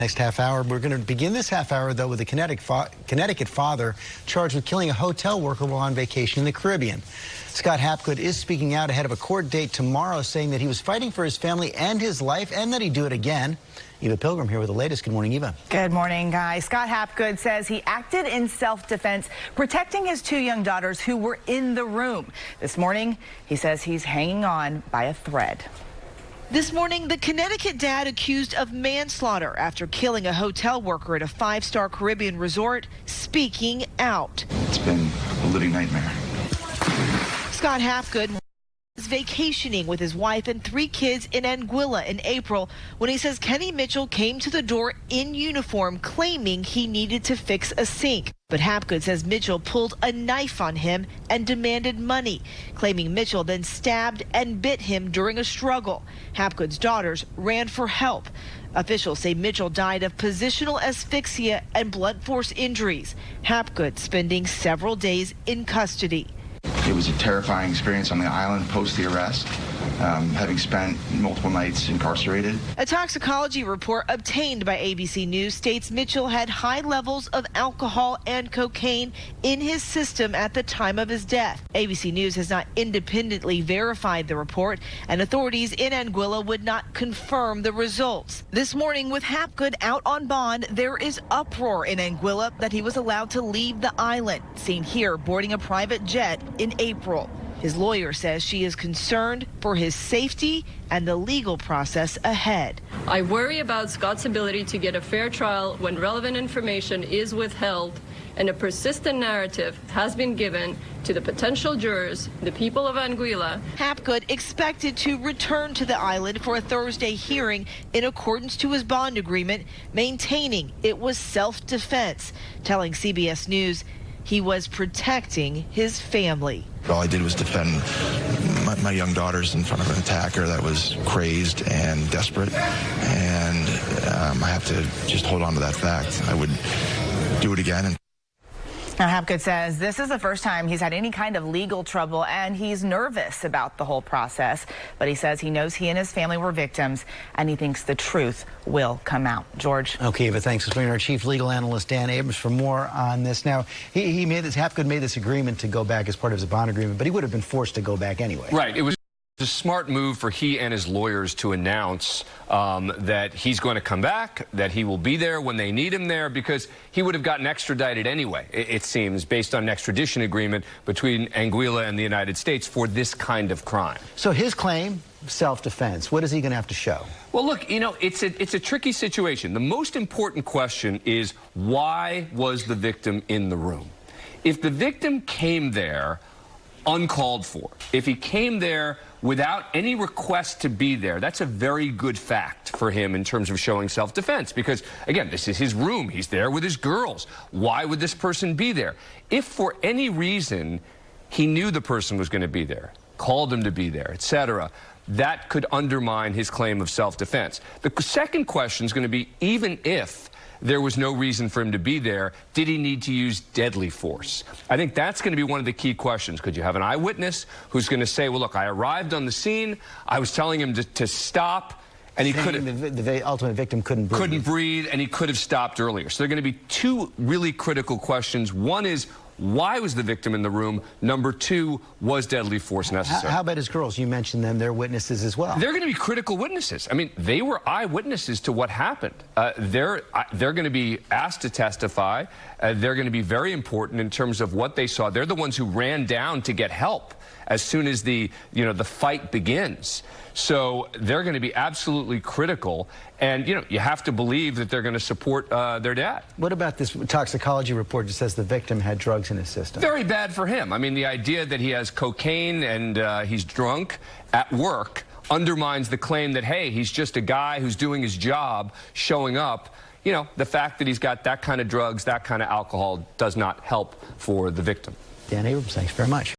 Next half hour, we're going to begin this half hour, though, with a Connecticut father charged with killing a hotel worker while on vacation in the Caribbean. Scott Hapgood is speaking out ahead of a court date tomorrow, saying that he was fighting for his family and his life and that he'd do it again. Eva Pilgrim here with the latest. Good morning, Eva. Good morning, guys. Scott Hapgood says he acted in self-defense, protecting his two young daughters who were in the room. This morning, he says he's hanging on by a thread. This morning, the Connecticut dad accused of manslaughter after killing a hotel worker at a five-star Caribbean resort, speaking out. It's been a living nightmare. Scott Hapgood was vacationing with his wife and three kids in Anguilla in April when he says Kenny Mitchell came to the door in uniform claiming he needed to fix a sink. But Hapgood says Mitchell pulled a knife on him and demanded money, claiming Mitchell then stabbed and bit him during a struggle. Hapgood's daughters ran for help. Officials say Mitchell died of positional asphyxia and blunt force injuries. Hapgood spending several days in custody. It was a terrifying experience on the island post the arrest, having spent multiple nights incarcerated. A toxicology report obtained by ABC News states Mitchell had high levels of alcohol and cocaine in his system at the time of his death. ABC News has not independently verified the report, and authorities in Anguilla would not confirm the results. This morning, with Hapgood out on bond, there is uproar in Anguilla that he was allowed to leave the island, seen here boarding a private jet in April. His lawyer says she is concerned for his safety and the legal process ahead. I worry about Scott's ability to get a fair trial when relevant information is withheld and a persistent narrative has been given to the potential jurors, the people of Anguilla. Hapgood expected to return to the island for a Thursday hearing in accordance to his bond agreement, maintaining it was self-defense, telling CBS News he was protecting his family. All I did was defend my young daughters in front of an attacker that was crazed and desperate, and I have to just hold on to that fact. I would do it again. Now, Hapgood says this is the first time he's had any kind of legal trouble, and he's nervous about the whole process. But he says he knows he and his family were victims, and he thinks the truth will come out. George. Okay, Eva, thanks for bringing our chief legal analyst, Dan Abrams, for more on this. Now, Hapgood made this agreement to go back as part of his bond agreement, but he would have been forced to go back anyway. Right. It was a smart move for he and his lawyers to announce that he's going to come back, that he will be there when they need him there, because he would have gotten extradited anyway, it seems, based on an extradition agreement between Anguilla and the United States for this kind of crime. So his claim, self-defense, what is he going to have to show? Well, look, you know, it's a tricky situation. The most important question is, why was the victim in the room? If the victim came there uncalled for, if he came there without any request to be there, that's a very good fact for him in terms of showing self-defense, because, again, this is his room. He's there with his girls. Why would this person be there? If for any reason he knew the person was going to be there, called him to be there, etc., that could undermine his claim of self-defense. The second question is going to be, even if there was no reason for him to be there, did he need to use deadly force? I think that's going to be one of the key questions. Could you have an eyewitness who's going to say, well, look, I arrived on the scene, I was telling him to stop, and he could have... The ultimate victim couldn't breathe. Couldn't breathe, and he could have stopped earlier. So there are going to be two really critical questions. One is, why was the victim in the room? Number two, was deadly force necessary? How about his girls? You mentioned them. They're witnesses as well. They're going to be critical witnesses. I mean, they were eyewitnesses to what happened. They're going to be asked to testify. They're going to be very important in terms of what they saw. They're the ones who ran down to get help as soon as the fight begins. So they're going to be absolutely critical, and you have to believe that they're going to support their dad. What about this toxicology report that says the victim had drugs in his system? Very bad for him. I mean, the idea that he has cocaine and he's drunk at work undermines the claim that, hey, he's just a guy who's doing his job, showing up. You know, the fact that he's got that kind of drugs, that kind of alcohol does not help for the victim. Dan Abrams, thanks very much.